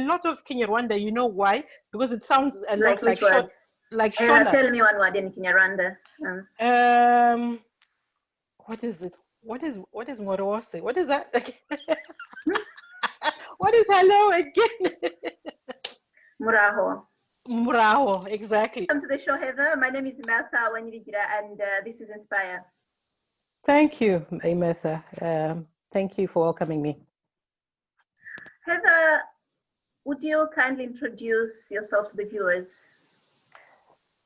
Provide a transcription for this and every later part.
lot of Kinyarwanda. You know why? Because it sounds a lot like which word? like Shona. Tell me one word in Kinyarwanda. What is it? What is Ngorowose? What is that again? What is hello again? Muraho. Muraho, exactly. Welcome to the show, Heather. My name is Martha Wanyirigira, and this is Inspire. Thank you, Martha. Thank you for welcoming me. Heather, would you kindly introduce yourself to the viewers?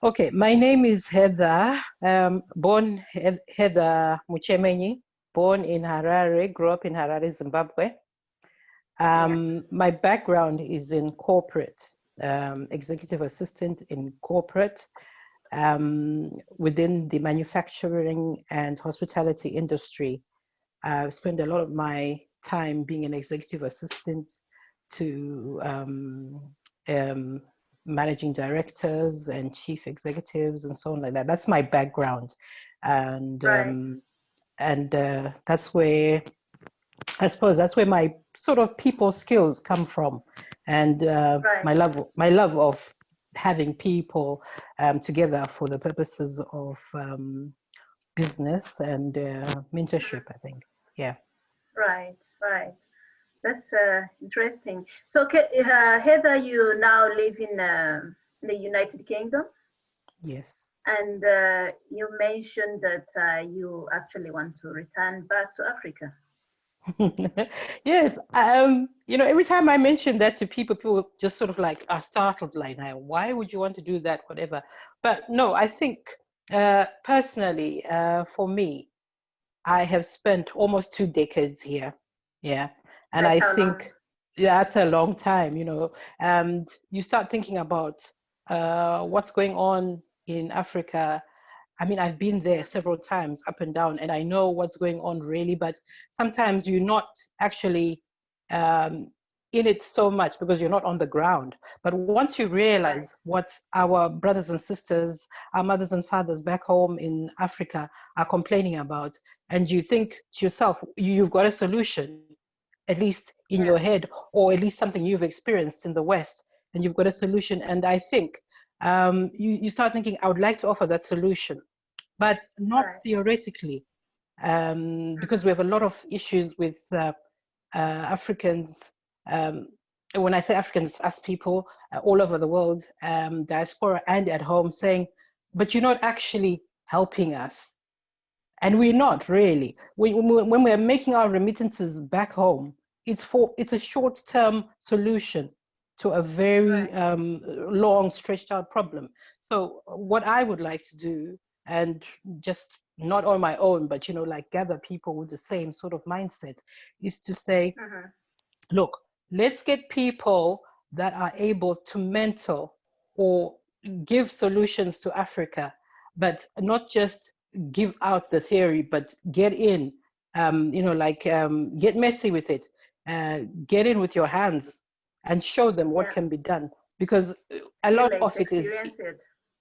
Okay, my name is Heather, born Heather Muchemenyi, born in Harare, grew up in Harare, Zimbabwe. My background is in corporate, executive assistant in corporate, within the manufacturing and hospitality industry. I've spent a lot of my time being an executive assistant to managing directors and chief executives and so on like that. That's my background, and that's where, I suppose, that's where my sort of people skills come from, and my love of having people together for the purposes of business and mentorship, I think. Yeah. Right. That's interesting. So, Heather, you now live in the United Kingdom? Yes. And you mentioned that you actually want to return back to Africa. Yes. You know, every time I mention that to people just sort of like are startled, like, why would you want to do that, whatever. But no, I think personally, for me, I have spent almost 2 decades here. Yeah. And I think, yeah, that's a long time, you know, and you start thinking about what's going on in Africa. I mean, I've been there several times, up and down, and I know what's going on really, but sometimes you're not actually in it so much because you're not on the ground. But once you realize what our brothers and sisters, our mothers and fathers back home in Africa are complaining about, and you think to yourself, you've got a solution, at least in your head, or at least something you've experienced in the West, and you've got a solution. And I think you start thinking, I would like to offer that solution, but not theoretically, because we have a lot of issues with Africans. When I say Africans, us people all over the world, diaspora and at home, saying, but you're not actually helping us. And we're not really. When we're making our remittances back home, it's a short-term solution to a very long, stretched out problem. So what I would like to do, and just not on my own, but, you know, like gather people with the same sort of mindset, is to say, look, let's get people that are able to mentor or give solutions to Africa, but not just give out the theory, but get in, you know, like get messy with it, get in with your hands and show them what can be done. Because a lot of it is,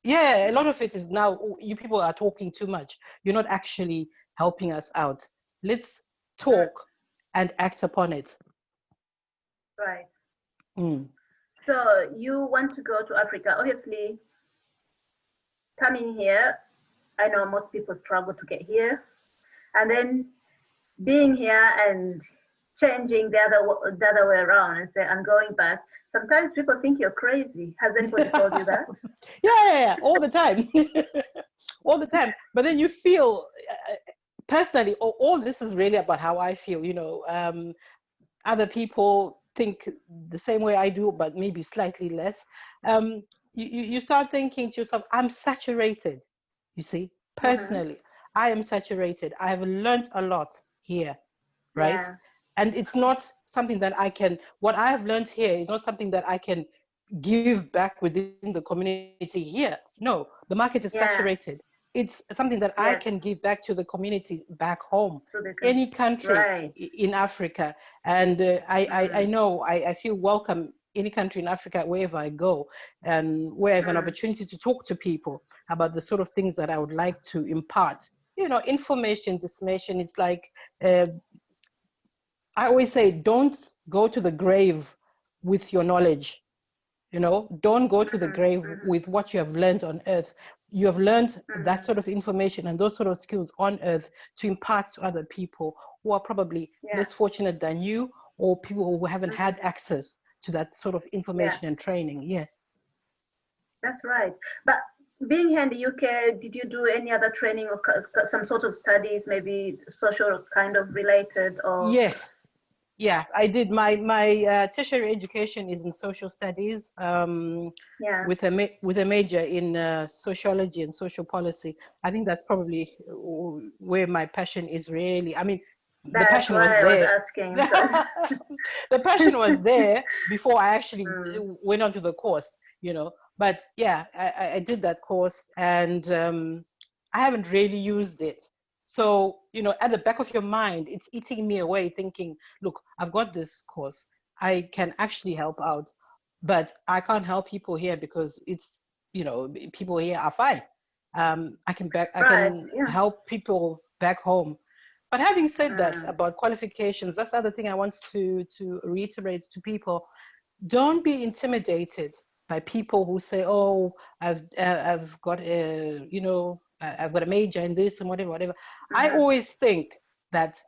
a lot of it is now, you people are talking too much. You're not actually helping us out. Let's talk and act upon it. Right. So you want to go to Africa. Obviously, coming here, I know most people struggle to get here. And then being here and changing the other way around and say, I'm going back. Sometimes people think you're crazy. Has anybody told you that? Yeah, all the time. All the time. But then you feel, personally, all this is really about how I feel, you know. Other people think the same way I do, but maybe slightly less. You start thinking to yourself, I'm saturated, you see. Personally, I am saturated. I have learned a lot here, right? And it's not something that I can, what I have learned here is not something that I can give back within the community here. No, the market is saturated. It's something that I can give back to the community back home, any country in Africa. And I know I feel welcome any country in Africa, wherever I go, and where I have an opportunity to talk to people about the sort of things that I would like to impart. You know, information, dissemination, it's like, I always say, don't go to the grave with your knowledge. Don't go to the grave with what you have learned on earth. You have learned that sort of information and those sort of skills on earth to impart to other people who are probably less fortunate than you, or people who haven't had access to that sort of information and training. Yes. That's right. But being here in the UK, did you do any other training or some sort of studies, maybe social kind of related? Or Yes. Yeah, I did. My tertiary education is in social studies, with a major in sociology and social policy. I think that's probably where my passion is really. I mean, the passion was there. The passion was there before I actually went on to the course, But yeah, I did that course, and I haven't really used it. So, at the back of your mind, it's eating me away thinking, look, I've got this course. I can actually help out, but I can't help people here because it's, people here are fine. I can help people back home. But having said that about qualifications, that's the other thing I want to reiterate to people. Don't be intimidated by people who say, "Oh, I've got a I've got a major in this and whatever." I always think that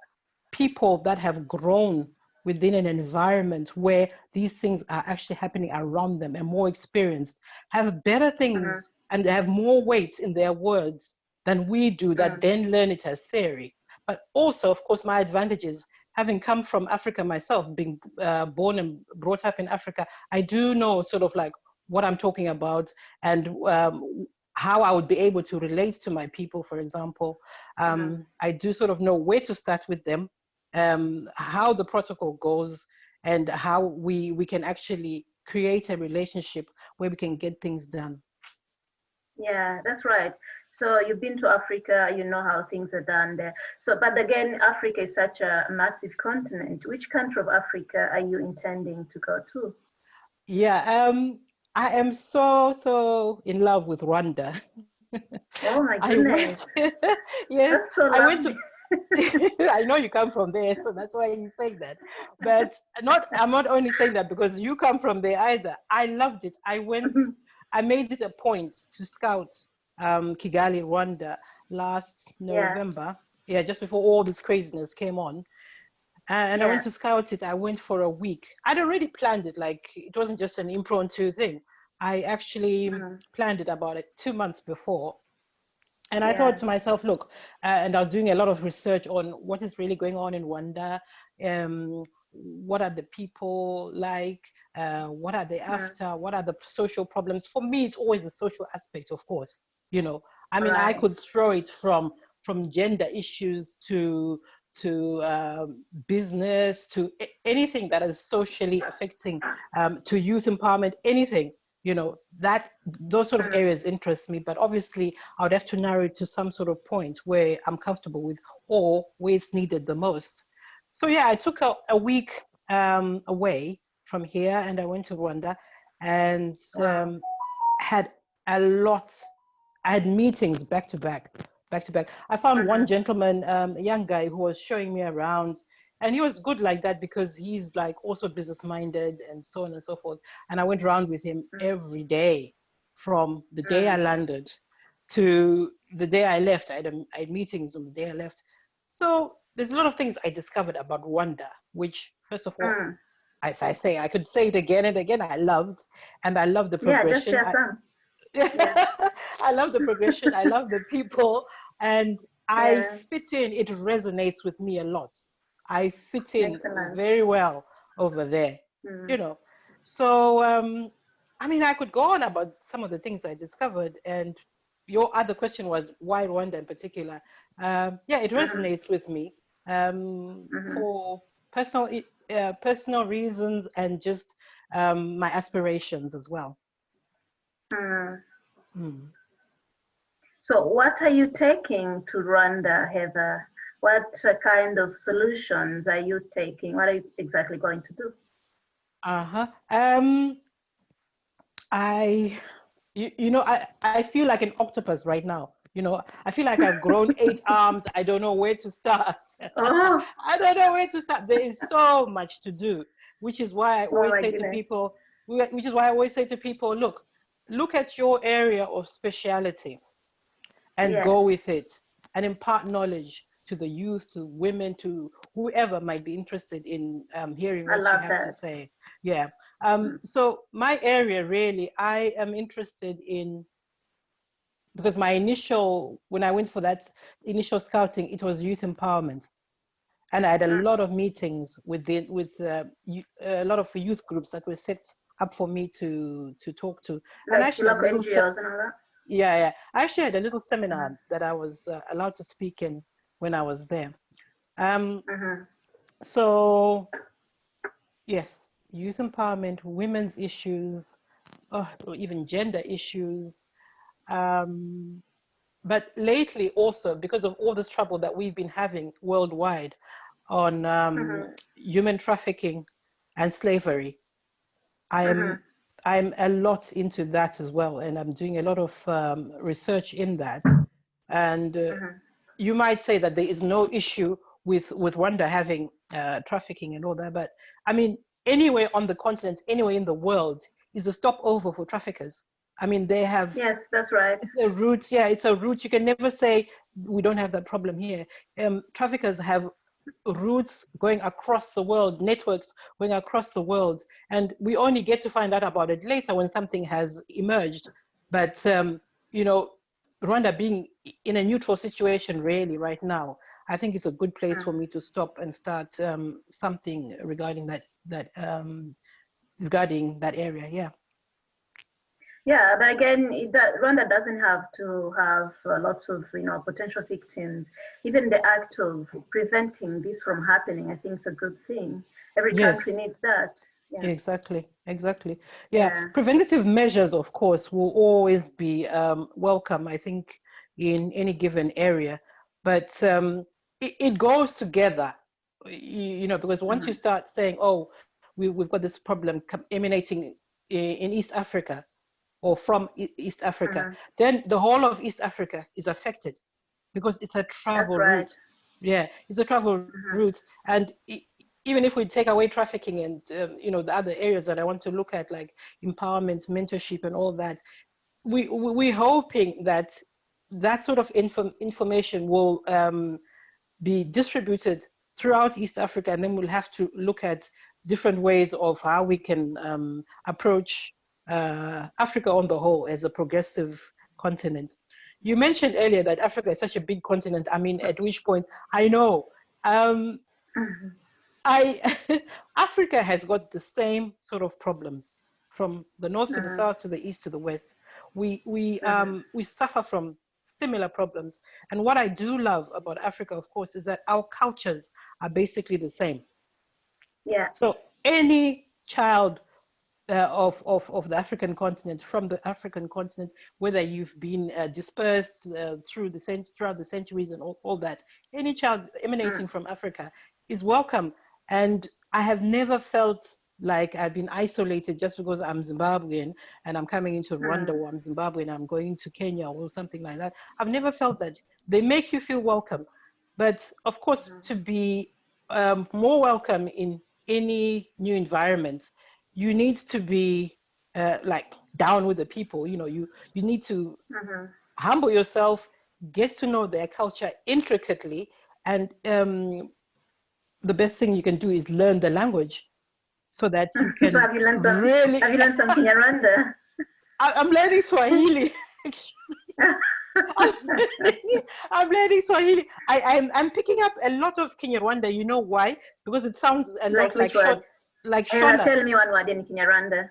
people that have grown within an environment where these things are actually happening around them and more experienced have better things and have more weight in their words than we do that then learn it as theory. But also, of course, my advantage is having come from Africa myself, being born and brought up in Africa, I do know sort of like what I'm talking about and how I would be able to relate to my people, for example. I do sort of know where to start with them, how the protocol goes, and how we can actually create a relationship where we can get things done. Yeah, that's right. So you've been to Africa, you know how things are done there. So, but again, Africa is such a massive continent. Which country of Africa are you intending to go to? Yeah, I am so in love with Rwanda. Oh my goodness. Yes, That's so I went lovely. to, I know you come from there, so that's why you say that. But I'm not only saying that because you come from there either. I loved it. I made it a point to scout Kigali, Rwanda last November. Yeah, just before all this craziness came on. And I went to scout it. I went for a week. I'd already planned it. Like, it wasn't just an impromptu thing. I actually planned it about 2 months before. And I thought to myself, look, and I was doing a lot of research on what is really going on in Rwanda. What are the people like? What are they after? What are the social problems? For me, it's always the social aspect, of course. I mean, I could throw it from gender issues to business, to anything that is socially affecting, to youth empowerment, anything. That those sort of areas interest me, but obviously I would have to narrow it to some sort of point where I'm comfortable with or where it's needed the most. So yeah, I took a week away from here and I went to Rwanda and had a lot. I had meetings back to back. I found one gentleman, a young guy who was showing me around, and he was good like that because he's like also business minded and so on and so forth. And I went around with him every day from the day I landed to the day I left. I had meetings on the day I left. So there's a lot of things I discovered about Rwanda, which first of all, as I say, I could say it again and again, I loved, and I love the progression. Yeah, just share some. I love the progression. I love the people, and I fit in. It resonates with me a lot. I fit in very well over there, So, I mean, I could go on about some of the things I discovered. And your other question was why Rwanda in particular. Yeah, it resonates with me for personal reasons and just my aspirations as well. So what are you taking to Rwanda, Heather? What kind of solutions are you taking? What are you exactly going to do? I feel like an octopus right now. I feel like I've grown 8 arms. I don't know where to start. I don't know where to start. There is so much to do. which is why I Oh always my say to goodness. people, look at your area of speciality and Yes. go with it and impart knowledge to the youth, to women, to whoever might be interested in hearing I what you love have to that. say. Yeah. So my area really, I am interested in, because when I went for that initial scouting, it was youth empowerment. And I had a lot of meetings with a lot of youth groups that were set up for me to talk to. And I Like actually had local little NGOs and all that. yeah. I actually had a little seminar that I was allowed to speak in when I was there. So yes, youth empowerment, women's issues, or even gender issues. But lately also, because of all this trouble that we've been having worldwide on human trafficking and slavery, I'm a lot into that as well, and I'm doing a lot of research in that. And you might say that there is no issue with Rwanda having trafficking and all that, but I mean, anywhere on the continent, anywhere in the world is a stopover for traffickers. I mean, they have. Yes, that's right. It's a route. Yeah, it's a route. You can never say we don't have that problem here. Traffickers have routes going across the world, networks going across the world, and we only get to find out about it later when something has emerged. But you know, Rwanda being in a neutral situation really right now, I think it's a good place for me to stop and start something regarding regarding that area. Yeah. Yeah, but again, Rwanda doesn't have to have lots of potential victims. Even the act of preventing this from happening, I think, is a good thing. Every country Yes. needs that. Yeah. Exactly. Yeah. Preventative measures, of course, will always be welcome, I think, in any given area. But it goes together, because once you start saying, oh, we've got this problem emanating in East Africa or from East Africa, then the whole of East Africa is affected because it's a travel That's right. route. Yeah, it's a travel route. And even if we take away trafficking and the other areas that I want to look at, like empowerment, mentorship, and all that, we're hoping that that sort of information will be distributed throughout East Africa, and then we'll have to look at different ways of how we can approach Africa on the whole as a progressive continent. You mentioned earlier that Africa is such a big continent. I mean, at which point I know Africa has got the same sort of problems from the north to the south to the east to the west. We suffer from similar problems. And what I do love about Africa, of course, is that our cultures are basically the same. Yeah. So any child of the African continent, from the African continent, whether you've been dispersed throughout the centuries and all that, any child emanating from Africa is welcome. And I have never felt like I've been isolated just because I'm Zimbabwean and I'm coming into Rwanda, or I'm Zimbabwean, I'm going to Kenya or something like that. I've never felt that. They make you feel welcome. But of course, to be more welcome in any new environment, you need to be like down with the people. You need to humble yourself, get to know their culture intricately, and the best thing you can do is learn the language so that you So can have you learned really. something in Rwanda? I'm learning Swahili. I'm learning Swahili. I'm picking up a lot of Kinyarwanda. You know why? Because it sounds a lot like Shona. Tell me one word in Kinyarwanda.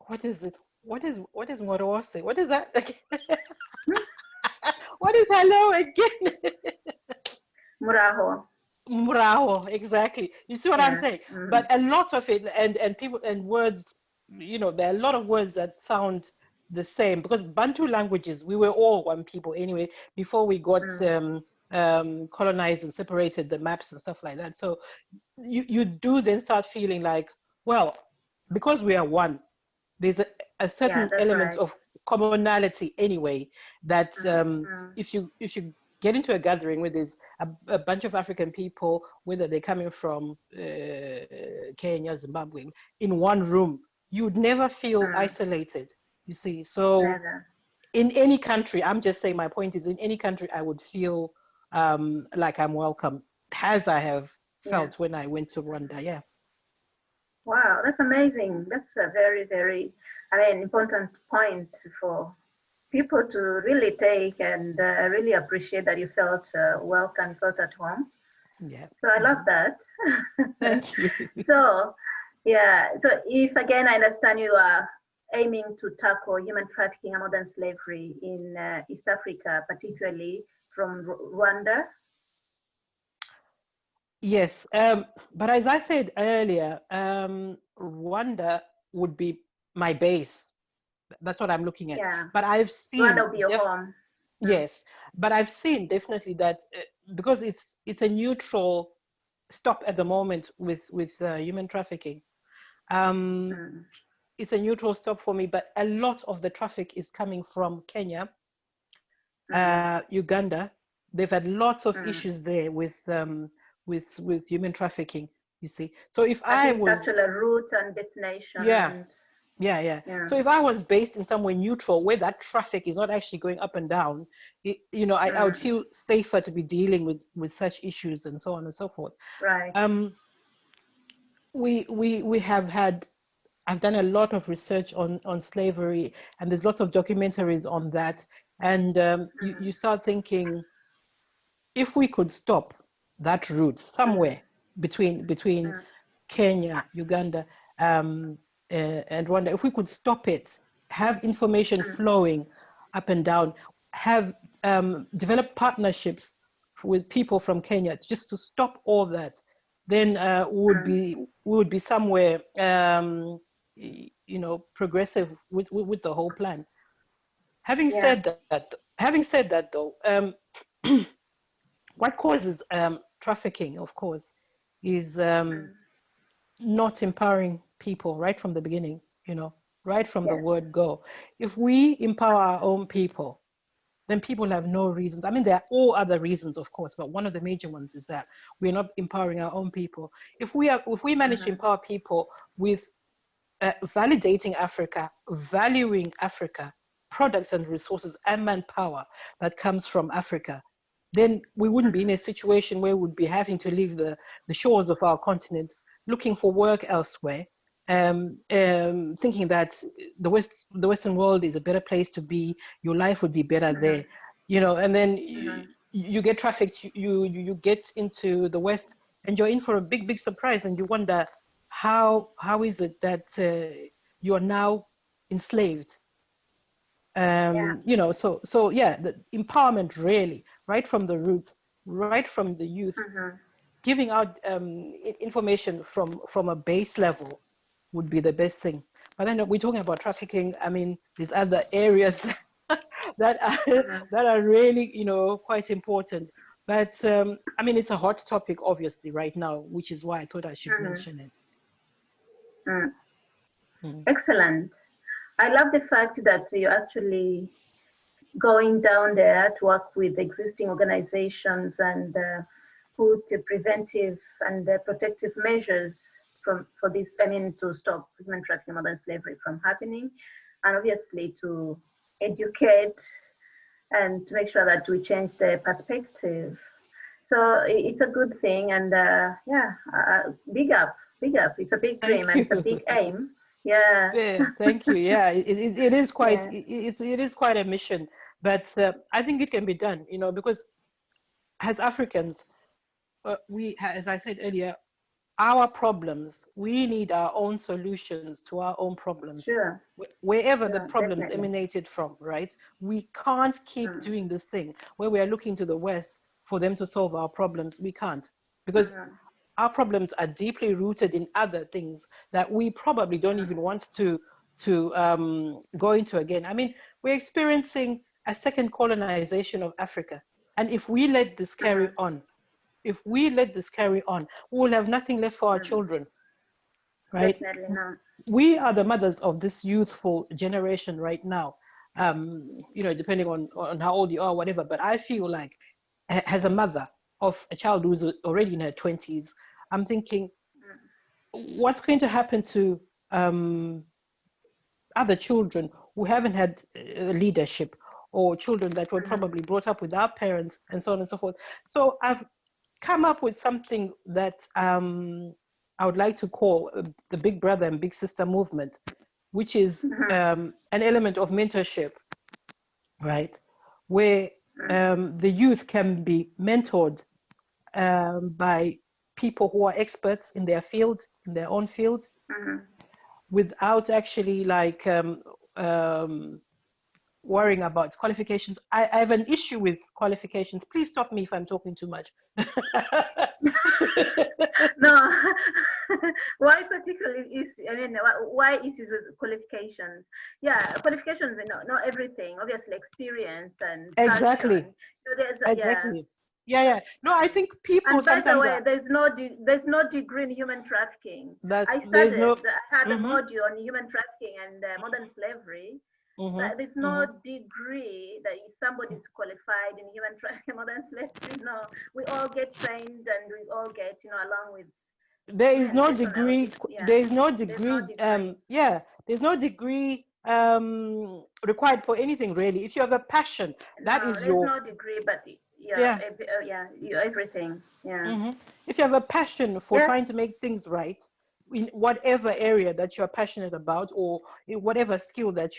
What is it? What is Ngorowose? What is that again? What is hello again? Muraho. Muraho, exactly. You see what I'm saying? But a lot of it, and people and words, there are a lot of words that sound the same, because Bantu languages, we were all one people anyway before we got colonized and separated the maps and stuff like that. So you do then start feeling like, well, because we are one, there's a certain element of commonality anyway, that if you get into a gathering where there's a bunch of African people, whether they're coming from Kenya, Zimbabwe, in one room, you would never feel isolated, you see. So Never. In any country, I'm just saying, my point is, in any country, I would feel like I'm welcome, as I have felt when I went to Rwanda. Yeah. Wow, that's amazing. That's a very, very, important point for people to really take and really appreciate that you felt welcome, felt at home. Yeah. So I love that. Thank you. So, yeah. So if again I understand you are aiming to tackle human trafficking and modern slavery in East Africa, particularly from Rwanda. Yes, but as I said earlier, Rwanda would be my base. That's what I'm looking at. Yeah. But I've seen Rwanda will be your home. Yes, but I've seen definitely that because it's a neutral stop at the moment with human trafficking. It's a neutral stop for me, but a lot of the traffic is coming from Kenya, Uganda. They've had lots of issues there with human trafficking, you see. So if I was actually a route and destination. Yeah. So if I was based in somewhere neutral where that traffic is not actually going up and down, I would feel safer to be dealing with such issues and so on and so forth. Right. We have had, I've done a lot of research on slavery, and there's lots of documentaries on that. And you start thinking, if we could stop that route somewhere between Kenya, Uganda, and Rwanda, if we could stop it, have information flowing up and down, have develop partnerships with people from Kenya just to stop all that, then we would be somewhere progressive with the whole plan. Having said that though, what causes trafficking, of course, is not empowering people right from the beginning, right from the word go. If we empower our own people, then people have no reasons. I mean, there are all other reasons, of course, but one of the major ones is that we're not empowering our own people. If we manage to empower people with validating Africa, valuing Africa, products and resources and manpower that comes from Africa, then we wouldn't be in a situation where we'd be having to leave the shores of our continent, looking for work elsewhere, thinking that the Western world is a better place to be, your life would be better there, and then you get trafficked, you get into the West, and you're in for a big surprise, and you wonder how is it that you are now enslaved. The empowerment, really, right from the roots, right from the youth, giving out information from a base level would be the best thing. But then we're talking about trafficking. I mean, there's other areas that are really, quite important. But I mean, it's a hot topic, obviously, right now, which is why I thought I should mention it. Excellent. I love the fact that you're actually going down there to work with existing organizations and put preventive and protective measures for this, to stop human trafficking, modern slavery from happening, and obviously to educate and to make sure that we change the perspective. So it's a good thing, and big up. It's a big dream and it's a big aim. Yeah, thank you. Yeah, it is quite it is quite a mission, but I think it can be done. Because as Africans, we, as I said earlier, our problems, we need our own solutions to our own problems. Sure. Wherever the problems emanated from, right? We can't keep doing this thing where we are looking to the West for them to solve our problems. We can't, because our problems are deeply rooted in other things that we probably don't even want to go into again. I mean, we're experiencing a second colonization of Africa. And if we let this carry on, we will have nothing left for our children, right? Definitely not. We are the mothers of this youthful generation right now, depending on how old you are, whatever. But I feel like as a mother of a child who's already in her 20s, I'm thinking, what's going to happen to other children who haven't had leadership, or children that were probably brought up without parents, and so on and so forth. So I've come up with something that I would like to call the Big Brother and Big Sister movement, which is an element of mentorship, right? Where the youth can be mentored by people who are experts in their field, in their own field, without actually like worrying about qualifications. I have an issue with qualifications. Please stop me if I'm talking too much. No, why particularly issue? I mean, why issues with qualifications? Yeah, qualifications, not everything. Obviously, experience and exactly. passion. So exactly. Yeah. No, I think people and by sometimes. the way, there's no degree in human trafficking. I had a module on human trafficking and modern slavery. But there's no degree that if somebody's qualified in human trafficking, modern slavery. No, we all get trained and we all get, along with. There is no degree. There is no degree. There's no degree required for anything really. If you have a passion, there's no degree, but everything. Yeah. If you have a passion for trying to make things right in whatever area that you're passionate about, or in whatever skill that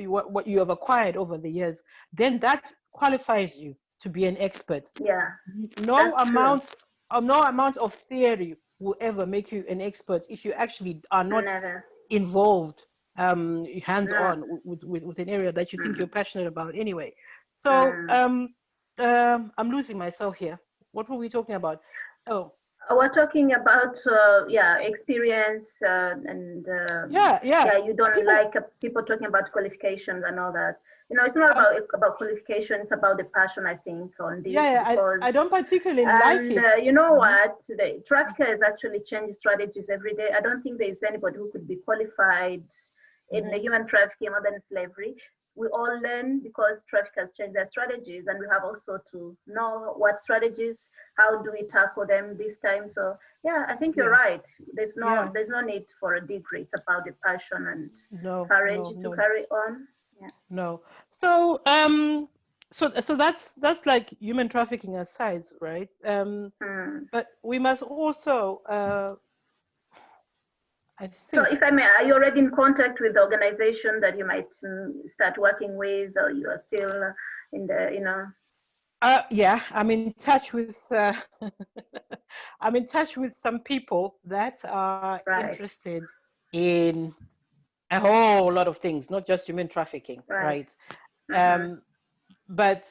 what you have acquired over the years, then that qualifies you to be an expert. Yeah. No amount of theory will ever make you an expert if you actually are not involved hands-on with an area that you think you're passionate about anyway. So I'm losing myself here. What were we talking about? Oh, we're talking about experience and you don't like people talking about qualifications and all that. It's not about qualifications, it's about the passion, I think, on this. I don't particularly like it. You know what? The traffickers actually change strategies every day. I don't think there is anybody who could be qualified in the human trafficking, modern slavery. We all learn because traffickers change their strategies, and we have also to know what strategies, how do we tackle them this time. So yeah, I think you're right. There's no need for a degree. It's about the passion and courage to carry on. Yeah. No. So so that's like human trafficking aside, right? But we must also I think. So if I may, are you already in contact with the organization that you might start working with, or you are still in the, yeah, I'm in touch with I'm in touch with some people that are interested in a whole lot of things, not just human trafficking, right? But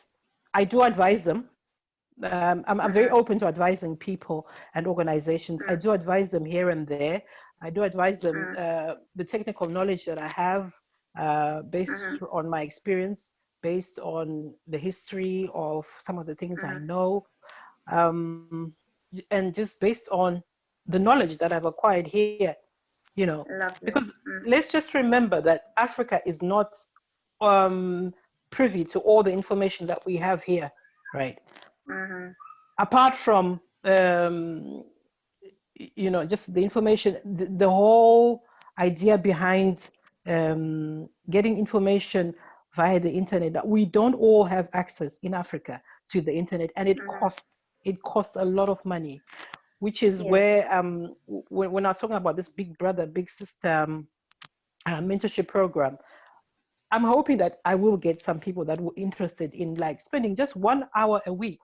I do advise them. I'm very open to advising people and organizations. I do advise them here and there. I do advise them the technical knowledge that I have based on my experience, based on the history of some of the things I know, and just based on the knowledge that I've acquired here, because let's just remember that Africa is not privy to all the information that we have here, right? Apart from just the information, the whole idea behind getting information via the internet, that we don't all have access in Africa to the internet, and it costs a lot of money, which is where when I was talking about this Big Brother, Big Sister mentorship program, I'm hoping that I will get some people that were interested in like spending just 1 hour a week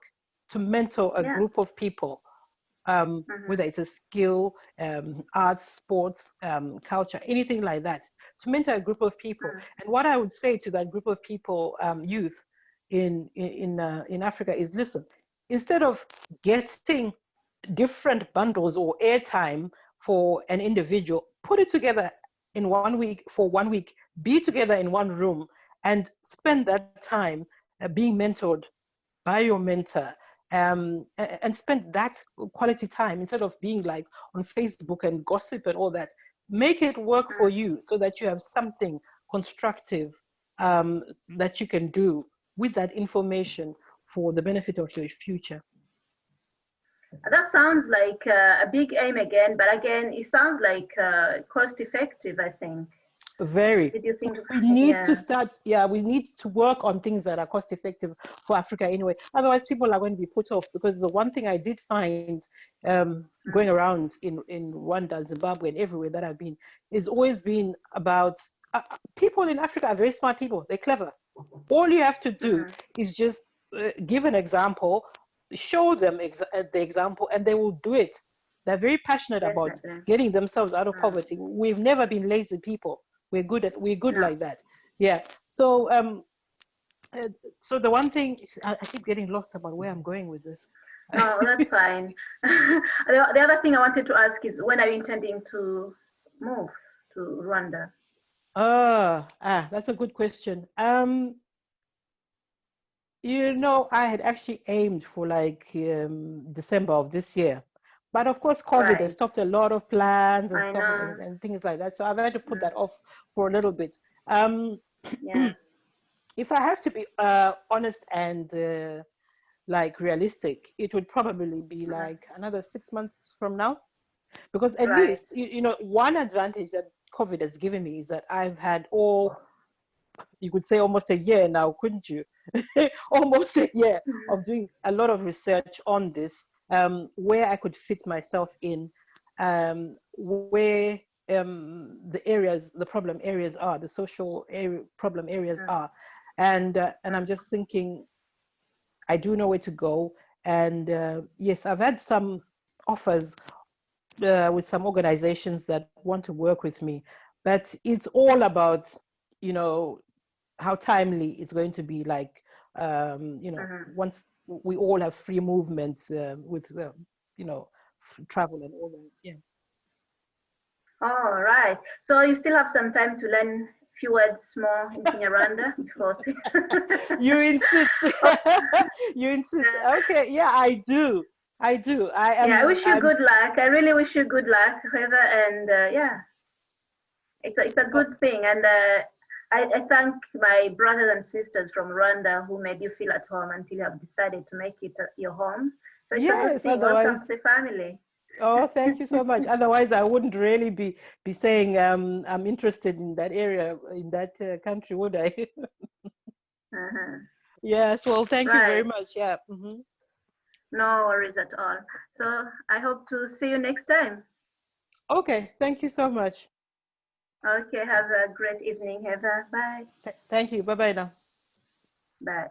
to mentor a group of people, whether it's a skill, arts, sports, culture, anything like that, to mentor a group of people. And what I would say to that group of people, youth in Africa, is listen, instead of getting different bundles or airtime for an individual, put it together in 1 week, for 1 week, be together in one room and spend that time being mentored by your mentor, and spend that quality time instead of being like on Facebook and gossip and all that. Make it work for you so that you have something constructive that you can do with that information for the benefit of your future. That sounds like a big aim again, but again, it sounds like cost effective, I think. Very. Did you think we need yeah. to start, we need to work on things that are cost effective for Africa anyway. Otherwise, people are going to be put off, because the one thing I did find going around in Rwanda, Zimbabwe, and everywhere that I've been, is always been about people in Africa are very smart people. They're clever. All you have to do is just give an example, show them the example, and they will do it. They're very passionate about getting themselves out of poverty. We've never been lazy people. We're good like that. Yeah. So so the one thing I keep getting lost about where I'm going with this. No, that's fine. The other thing I wanted to ask is, when are you intending to move to Rwanda? That's a good question. You know, I had actually aimed for like December of this year, but of course COVID has stopped a lot of plans and things like that. So I've had to put that off for a little bit. Yeah. If I have to be honest and like realistic, it would probably be like another 6 months from now, because at least you know, one advantage that COVID has given me is that I've had you could say almost a year now, couldn't you? Almost a year of doing a lot of research on this, where I could fit myself in, where the problem areas are, the social problem areas are, and I'm just thinking, I do know where to go, and yes, I've had some offers with some organizations that want to work with me, but it's all about, you know, how timely it's going to be, like you know, once we all have free movement with you know, travel and all that. Yeah. All right. So you still have some time to learn a few words more in Kinyarwanda before. You insist. You insist. Okay. Yeah, I do. I am. Yeah, I wish you good luck. I really wish you good luck, Heather. And yeah, it's a good thing. And I thank my brothers and sisters from Rwanda who made you feel at home until you have decided to make it your home. So it's a good thing. Welcome to the family. Oh, thank you so much. Otherwise, I wouldn't really be saying I'm interested in that area, in that country, would I? Yes. Well, thank you very much. Yeah. No worries at all. So I hope to see you next time. Okay. Thank you so much. Okay. Have a great evening, Heather. Bye. Thank you. Bye-bye now. Bye.